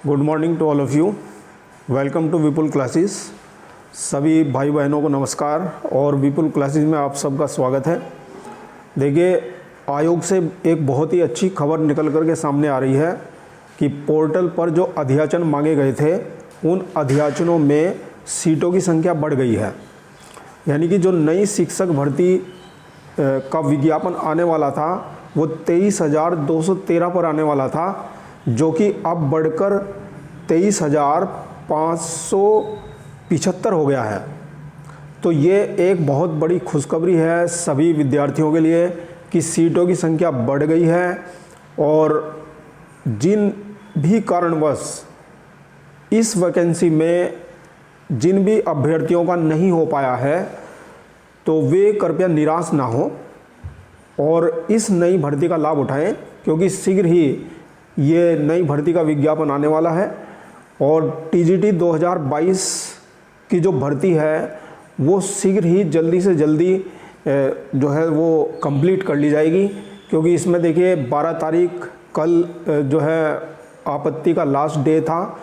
Good morning to all of you. Welcome to Vipul classes. सभी भाई बहनों को नमस्कार और विपुल क्लासेस में आप सबका स्वागत है। देखिए, आयोग से एक बहुत ही अच्छी खबर निकल कर के सामने आ रही है कि पोर्टल पर जो अध्याचन मांगे गए थे उन अध्याचनों में सीटों की संख्या बढ़ गई है। यानी कि जो नई शिक्षक भर्ती का विज्ञापन आने वाला था वो 23,213 पर आने वाला था, जो कि अब बढ़कर 23,575 हो गया है। तो ये एक बहुत बड़ी खुशखबरी है सभी विद्यार्थियों के लिए कि सीटों की संख्या बढ़ गई है और जिन भी कारणवश इस वैकेंसी में जिन भी अभ्यर्थियों का नहीं हो पाया है तो वे कृपया निराश ना हो और इस नई भर्ती का लाभ उठाएं, क्योंकि शीघ्र ही ये नई भर्ती का विज्ञापन आने वाला है और टीजीटी 2022 की जो भर्ती है वो शीघ्र ही जल्दी से जल्दी जो है वो कंप्लीट कर ली जाएगी। क्योंकि इसमें देखिए 12 तारीख कल जो है आपत्ति का लास्ट डे था।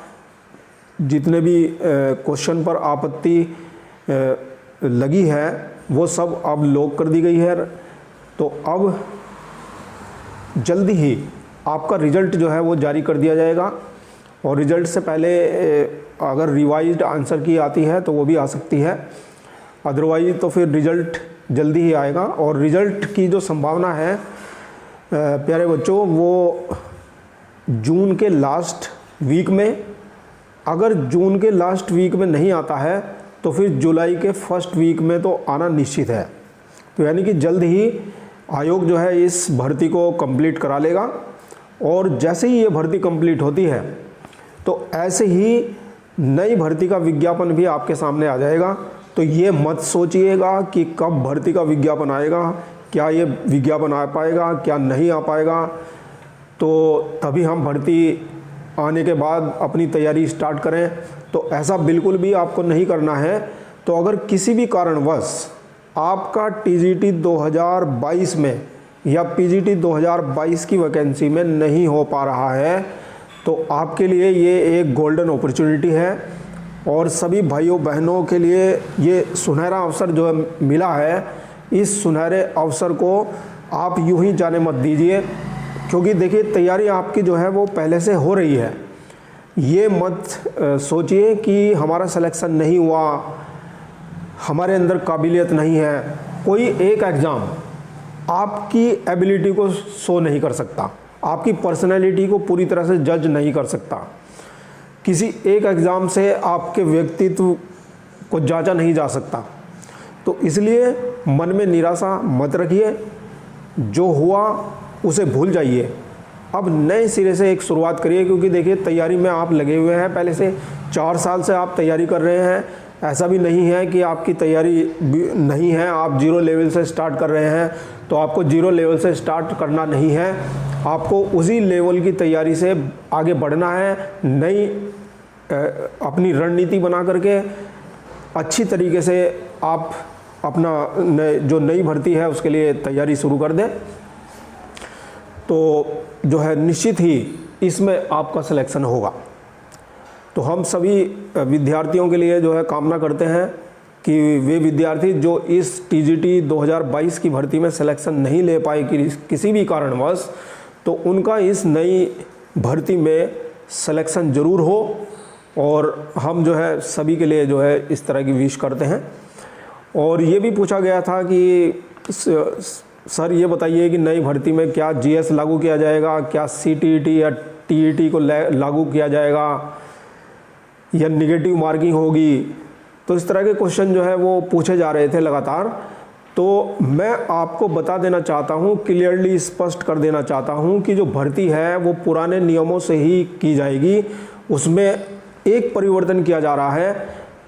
जितने भी क्वेश्चन पर आपत्ति लगी है वो सब अब लॉक कर दी गई है। तो अब जल्दी ही आपका रिज़ल्ट जो है वो जारी कर दिया जाएगा और रिज़ल्ट से पहले अगर रिवाइज्ड आंसर की आती है तो वो भी आ सकती है, अदरवाइज तो फिर रिज़ल्ट जल्दी ही आएगा। और रिज़ल्ट की जो संभावना है प्यारे बच्चों, वो जून के लास्ट वीक में, अगर जून के लास्ट वीक में नहीं आता है तो फिर जुलाई के फर्स्ट वीक में तो आना निश्चित है। तो यानी कि जल्द ही आयोग जो है इस भर्ती को कंप्लीट करा लेगा और जैसे ही ये भर्ती कंप्लीट होती है तो ऐसे ही नई भर्ती का विज्ञापन भी आपके सामने आ जाएगा। तो ये मत सोचिएगा कि कब भर्ती का विज्ञापन आएगा, क्या ये विज्ञापन आ पाएगा, क्या नहीं आ पाएगा, तो तभी हम भर्ती आने के बाद अपनी तैयारी स्टार्ट करें। तो ऐसा बिल्कुल भी आपको नहीं करना है। तो अगर किसी भी कारणवश आपका टीजीटी 2022 में या पीजीटी 2022 की वैकेंसी में नहीं हो पा रहा है तो आपके लिए ये एक गोल्डन अपॉर्चुनिटी है और सभी भाइयों बहनों के लिए ये सुनहरा अवसर जो मिला है, इस सुनहरे अवसर को आप यूं ही जाने मत दीजिए। क्योंकि देखिए, तैयारी आपकी जो है वो पहले से हो रही है। ये मत सोचिए कि हमारा सिलेक्शन नहीं हुआ, हमारे अंदर काबिलियत नहीं है। कोई एक एग्ज़ाम आपकी एबिलिटी को शो नहीं कर सकता, आपकी पर्सनैलिटी को पूरी तरह से जज नहीं कर सकता। किसी एक एग्ज़ाम से आपके व्यक्तित्व को जांचा नहीं जा सकता। तो इसलिए मन में निराशा मत रखिए, जो हुआ उसे भूल जाइए। अब नए सिरे से एक शुरुआत करिए। क्योंकि देखिए, तैयारी में आप लगे हुए हैं, पहले से 4 साल से आप तैयारी कर रहे हैं। ऐसा भी नहीं है कि आपकी तैयारी नहीं है, आप 0 लेवल से स्टार्ट कर रहे हैं। तो आपको 0 लेवल से स्टार्ट करना नहीं है, आपको उसी लेवल की तैयारी से आगे बढ़ना है। नई अपनी रणनीति बना करके अच्छी तरीके से आप अपना जो नई भर्ती है उसके लिए तैयारी शुरू कर दें। तो जो है निश्चित ही इसमें आपका सिलेक्शन होगा। तो हम सभी विद्यार्थियों के लिए जो है कामना करते हैं कि वे विद्यार्थी जो इस टीजीटी 2022 की भर्ती में सिलेक्शन नहीं ले पाए किसी भी कारणवश, तो उनका इस नई भर्ती में सिलेक्शन ज़रूर हो। और हम जो है सभी के लिए जो है इस तरह की विश करते हैं। और ये भी पूछा गया था कि सर ये बताइए कि नई भर्ती में क्या जीएस लागू किया जाएगा, क्या सीटीईटी या टीईटी को लागू किया जाएगा या निगेटिव मार्किंग होगी। तो इस तरह के क्वेश्चन जो है वो पूछे जा रहे थे लगातार। तो मैं आपको बता देना चाहता हूँ, क्लियरली स्पष्ट कर देना चाहता हूँ कि जो भर्ती है वो पुराने नियमों से ही की जाएगी। उसमें एक परिवर्तन किया जा रहा है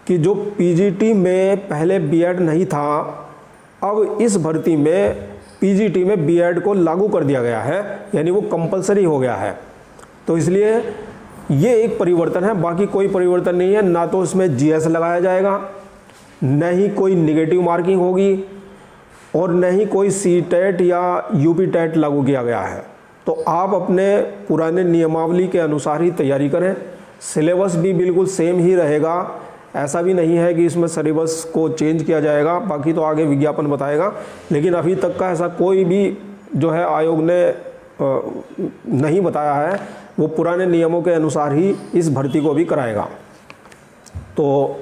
कि जो पीजीटी में पहले बीएड नहीं था, अब इस भर्ती में पीजीटी में बीएड को लागू कर दिया गया है, यानी वो कंपलसरी हो गया है। तो इसलिए ये एक परिवर्तन है, बाकी कोई परिवर्तन नहीं है। ना तो इसमें जीएस लगाया जाएगा, न ही कोई निगेटिव मार्किंग होगी और न ही कोई सीटेट या यूपी टेट लागू किया गया है। तो आप अपने पुराने नियमावली के अनुसार ही तैयारी करें। सिलेबस भी बिल्कुल सेम ही रहेगा, ऐसा भी नहीं है कि इसमें सिलेबस को चेंज किया जाएगा, बाकी तो आगे विज्ञापन बताएगा। लेकिन अभी तक का ऐसा कोई भी जो है आयोग ने नहीं बताया है, वो पुराने नियमों के अनुसार ही इस भर्ती को भी कराएगा। तो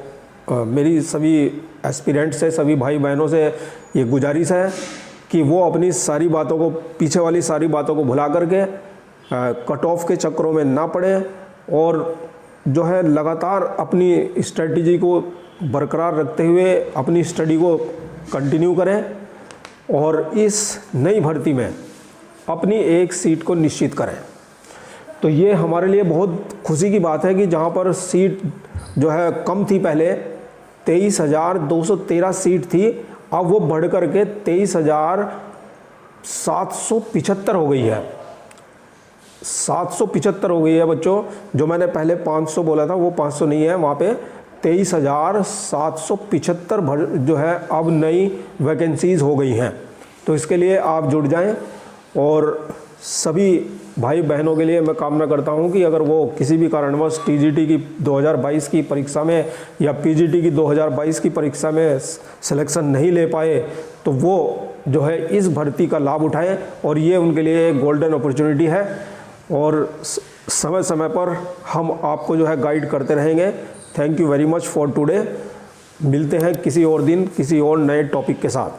मेरी सभी एस्पिरेंट से, सभी भाई बहनों से ये गुजारिश है कि वो अपनी सारी बातों को, पीछे वाली सारी बातों को भुला करके कट ऑफ के चक्करों में ना पड़े और जो है लगातार अपनी स्ट्रेटजी को बरकरार रखते हुए अपनी स्टडी को कंटिन्यू करें और इस नई भर्ती में अपनी एक सीट को निश्चित करें। तो ये हमारे लिए बहुत खुशी की बात है कि जहाँ पर सीट जो है कम थी, पहले 23,213 सीट थी, अब वो बढ़ करके 23,775 हो गई है। 775 हो गई है बच्चों। जो मैंने पहले 500 बोला था वो 500 नहीं है, वहाँ पे 23,775 जो है अब नई वैकेंसीज़ हो गई हैं। तो इसके लिए आप जुड़ जाएं और सभी भाई बहनों के लिए मैं कामना करता हूं कि अगर वो किसी भी कारणवश टीजीटी की 2022 की परीक्षा में या पीजीटी की 2022 की परीक्षा में सिलेक्शन नहीं ले पाए तो वो जो है इस भर्ती का लाभ उठाएं और ये उनके लिए एक गोल्डन अपॉर्चुनिटी है और समय समय पर हम आपको जो है गाइड करते रहेंगे। Thank you very much for today. मिलते हैं किसी और दिन किसी और नए टॉपिक के साथ।